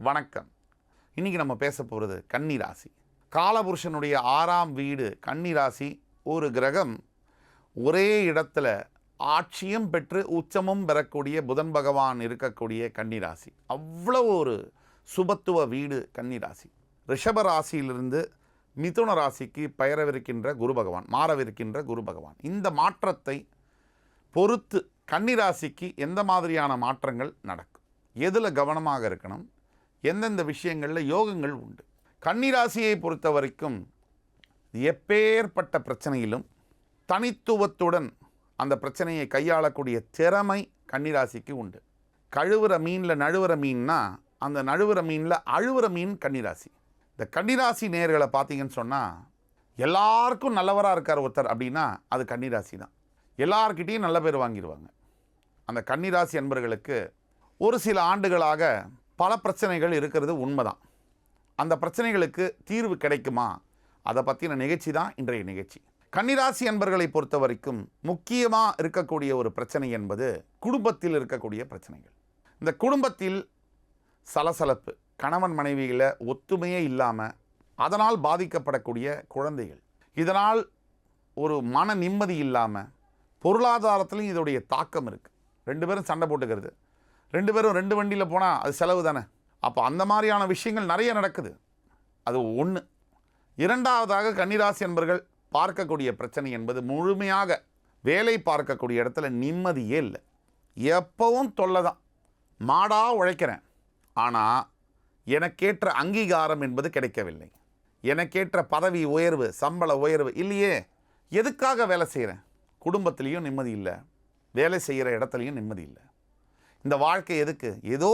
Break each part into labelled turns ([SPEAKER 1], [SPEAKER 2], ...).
[SPEAKER 1] வணக்கம். இன்றைக்கி நம்ம பேச போகிறது கன்னி ராசி. காலபுருஷனுடைய 6ஆம் வீடு கன்னி ராசி. ஒரு கிரகம் ஒரே இடத்துல ஆட்சியும் பெற்று உச்சமும் பெறக்கூடிய புதன் பகவான் இருக்கக்கூடிய கன்னி ராசி. அவ்வளோ ஒரு சுபத்துவ வீடு கன்னி ராசி. ரிஷப ராசியிலிருந்து மிதுன ராசிக்கு பெயரவிருக்கின்ற குரு பகவான், மாறவிருக்கின்ற குரு பகவான். இந்த மாற்றத்தை பொறுத்து கன்னி ராசிக்கு எந்த மாதிரியான மாற்றங்கள் நடக்கும், எதில் கவனமாக இருக்கணும், எந்தெந்த விஷயங்களில் யோகங்கள் உண்டு. கன்னிராசியை பொறுத்த வரைக்கும் எப்பேற்பட்ட பிரச்சனையிலும் தனித்துவத்துடன் அந்த பிரச்சனையை கையாளக்கூடிய திறமை கன்னிராசிக்கு உண்டு. கழுவுற மீனில் நழுவுற மீன்னா அந்த நழுவுற மீனில் அழுவுற மீன் கன்னிராசி. இந்த கன்னிராசி நேர்களை பார்த்தீங்கன்னு சொன்னால் எல்லாருக்கும் நல்லவராக இருக்கார் ஒருத்தர் அப்படின்னா அது கன்னிராசி தான். எல்லார்கிட்டையும் நல்ல பேர் வாங்கிடுவாங்க. அந்த கன்னிராசி அன்பர்களுக்கு ஒரு சில ஆண்டுகளாக பல பிரச்சனைகள் இருக்கிறது உண்மைதான். அந்த பிரச்சனைகளுக்கு தீர்வு கிடைக்குமா, அதை பற்றின நிகழ்ச்சி தான் இன்றைய நிகழ்ச்சி. கன்னிராசி அன்பர்களை பொறுத்த வரைக்கும் முக்கியமாக இருக்கக்கூடிய ஒரு பிரச்சனை என்பது குடும்பத்தில் இருக்கக்கூடிய பிரச்சனைகள். இந்த குடும்பத்தில் சலசலப்பு, கணவன் மனைவியில் ஒத்துமையே இல்லாமல் அதனால் பாதிக்கப்படக்கூடிய குழந்தைகள், இதனால் ஒரு மன நிம்மதி இல்லாமல் பொருளாதாரத்திலையும் இதோடைய தாக்கம் இருக்குது. 2 பேரும் சண்டை போட்டுக்கிறது, 2 பேரும் 2 வண்டியில் போனால் அது செலவு தானே. அப்போ அந்த மாதிரியான விஷயங்கள் நிறைய நடக்குது. அது ஒன்று. இரண்டாவதாக கன்னிராசி என்பர்கள் பார்க்கக்கூடிய பிரச்சனை என்பது முழுமையாக வேலை பார்க்கக்கூடிய இடத்துல நிம்மதியே இல்லை. எப்பவும் தொல்லை தான். மாடாக உழைக்கிறேன், ஆனால் எனக்கேற்ற அங்கீகாரம் என்பது கிடைக்கவில்லை. எனக்கேற்ற பதவி உயர்வு, சம்பள உயர்வு இல்லையே. எதுக்காக வேலை செய்கிறேன்? குடும்பத்திலையும் நிம்மதி இல்லை, வேலை செய்கிற இடத்துலையும் நிம்மதி இல்லை. இந்த வாழ்க்கை எதுக்கு, ஏதோ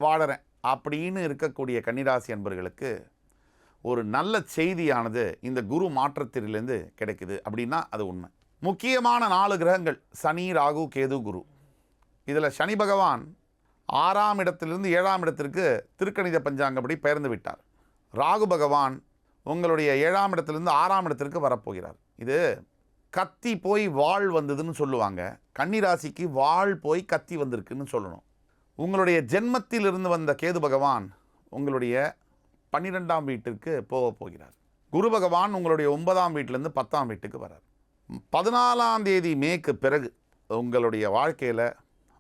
[SPEAKER 1] வாழறேன் அப்படின்னு இருக்கக்கூடிய கன்னிராசி அன்பர்களுக்கு ஒரு நல்ல செய்தியானது இந்த குரு மாற்றத்திலிருந்து கிடைக்குது அப்படின்னா அது உண்மை. முக்கியமான 4 கிரகங்கள் சனி, ராகு, கேது, குரு. இதில் சனி பகவான் 6ஆம் இடத்திலிருந்து 7ஆம் இடத்திற்கு திருக்கணித பஞ்சாங்கப்படி பெயர்ந்து விட்டார். ராகு பகவான் உங்களுடைய 7ஆம் இடத்திலிருந்து 6ஆம் இடத்திற்கு வரப்போகிறார். இது கத்தி போய் வாள் வந்ததுன்னு சொல்லுவாங்க. கன்னிராசிக்கு வாள் போய் கத்தி வந்திருக்குன்னு சொல்லணும். உங்களுடைய ஜென்மத்தில் இருந்து வந்த கேது பகவான் உங்களுடைய 12ஆம் வீட்டிற்கு போகிறார். குரு பகவான் உங்களுடைய 9ஆம் வீட்டிலேருந்து 10ஆம் வீட்டுக்கு வரார். 14ஆம் தேதி மேற்கு பிறகு உங்களுடைய வாழ்க்கையில்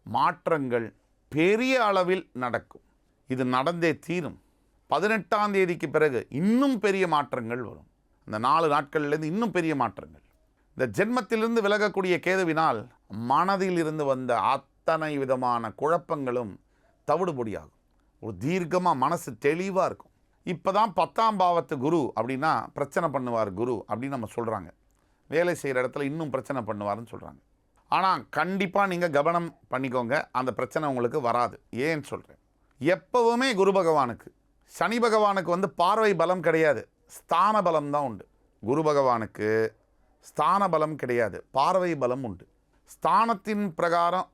[SPEAKER 1] மாற்றங்கள் பெரிய அளவில் நடக்கும். இது நடந்தே தீரும். 18ஆம் தேதிக்கு பிறகு இன்னும் பெரிய மாற்றங்கள் வரும். அந்த 4 நாட்கள்லேருந்து இன்னும் பெரிய மாற்றங்கள். இந்த ஜென்மத்திலிருந்து விலகக்கூடிய கேதுவினால் மனதில் இருந்து வந்த அத்தனை விதமான குழப்பங்களும் தவிடுபொடியாகும். ஒரு தீர்க்கமாக மனசு தெளிவாக இருக்கும். இப்போ தான் 10ஆம் பாவத்து குரு அப்படின்னா பிரச்சனை பண்ணுவார் குரு அப்படின்னு நம்ம சொல்கிறாங்க. வேலை செய்கிற இடத்துல இன்னும் பிரச்சனை பண்ணுவார்னு சொல்கிறாங்க. ஆனால் கண்டிப்பாக நீங்கள் கவனம் பண்ணிக்கோங்க, அந்த பிரச்சனை உங்களுக்கு வராது. ஏன்னு சொல்கிறேன், எப்போவுமே குரு பகவானுக்கு சனி பகவானுக்கு பார்வை பலம் கிடையாது, ஸ்தான பலம் தான் உண்டு. குரு பகவானுக்கு ஸ்தான பலம் கிடையாது, பார்வை பலம் உண்டு. ஸ்தானத்தின் பிரகாரம்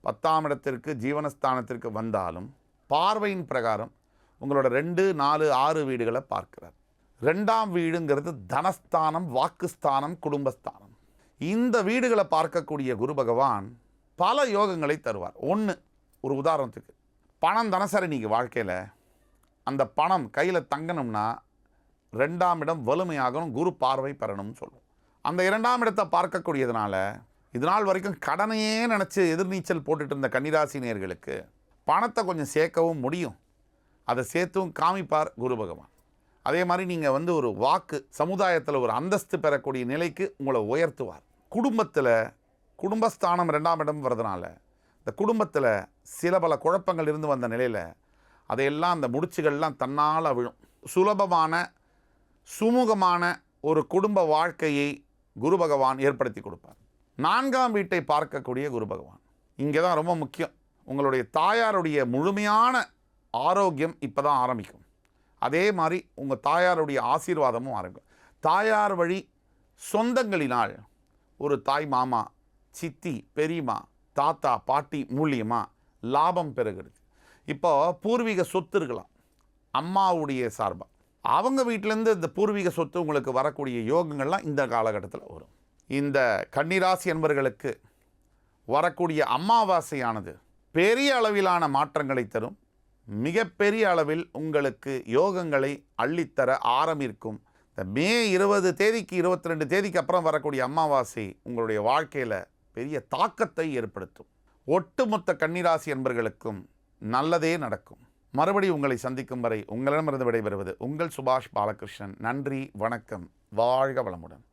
[SPEAKER 1] 10ஆம் இடத்திற்கு ஜீவனஸ்தானத்திற்கு வந்தாலும் பார்வையின் பிரகாரம் உங்களோட 2, 4, 6 வீடுகளை பார்க்கிறார். 2ஆம் வீடுங்கிறது தனஸ்தானம், வாக்குஸ்தானம், குடும்பஸ்தானம். இந்த வீடுகளை பார்க்கக்கூடிய குரு பகவான் பல யோகங்களை தருவார். ஒரு உதாரணத்துக்கு, பணம் தினசரி நீங்கள் வாழ்க்கையில் அந்த பணம் கையில் தங்கணும்னா 2ஆம் இடம் வலிமையாகணும், குரு பார்வை பெறணும்னு சொல்லுவோம். அந்த 2ஆம் இடத்தை பார்க்கக்கூடியதுனால இதனால் வரைக்கும் கடனையே நினச்சி எதிர்நீச்சல் போட்டுட்டு இருந்த கன்னிராசி நேயர்களுக்கு பணத்தை கொஞ்சம் சேர்க்கவும் முடியும். அதை சேர்த்தும் காமிப்பார் குரு பகவான். அதே மாதிரி நீங்கள் ஒரு வாக்கு, சமுதாயத்தில் ஒரு அந்தஸ்து பெறக்கூடிய நிலைக்கு உங்களை உயர்த்துவார். குடும்பத்தில் குடும்பஸ்தானம் 2ஆம் இடம் வர்றதுனால இந்த குடும்பத்தில் சில பல குழப்பங்கள் இருந்து வந்த நிலையில் அதையெல்லாம் அந்த முடிச்சுகள்லாம் தன்னால் விழும். சுலபமான சுமூகமான ஒரு குடும்ப வாழ்க்கையை குரு பகவான் ஏற்படுத்தி கொடுப்பார். 4ஆம் வீட்டை பார்க்கக்கூடிய குரு பகவான் இங்கே தான் ரொம்ப முக்கியம். உங்களுடைய தாயாருடைய முழுமையான ஆரோக்கியம் இப்போ தான் ஆரம்பிக்கும். அதே மாதிரி உங்கள் தாயாருடைய ஆசீர்வாதமும் ஆரம்பிக்கும். தாயார் வழி சொந்தங்களினால் ஒரு தாய் மாமா, சித்தி, பெரியம்மா, தாத்தா, பாட்டி மூலியமாக லாபம் பெறுகிறது. இப்போ பூர்வீக சொத்து இருக்கலாம், அம்மாவுடைய சார்பாக அவங்க வீட்டிலேருந்து இந்த பூர்வீக சொத்து உங்களுக்கு வரக்கூடிய யோகங்கள்லாம் இந்த காலகட்டத்தில் வரும். இந்த கன்னிராசி என்பவர்களுக்கு வரக்கூடிய அமாவாசையானது பெரிய அளவிலான மாற்றங்களை தரும். மிகப்பெரிய அளவில் உங்களுக்கு யோகங்களை அள்ளித்தர ஆரம்பிக்கும். இந்த மே 20 தேதிக்கு 22 தேதிக்கு அப்புறம் வரக்கூடிய அமாவாசை உங்களுடைய வாழ்க்கையில் பெரிய தாக்கத்தை ஏற்படுத்தும். ஒட்டுமொத்த கன்னிராசி என்பர்களுக்கும் நல்லதே நடக்கும். மறுபடியும் உங்களை சந்திக்கும் வரை உங்களிடமிருந்து விடைபெறுவது உங்கள் சுபாஷ் பாலகிருஷ்ணன். நன்றி, வணக்கம், வாழ்க வளமுடன்.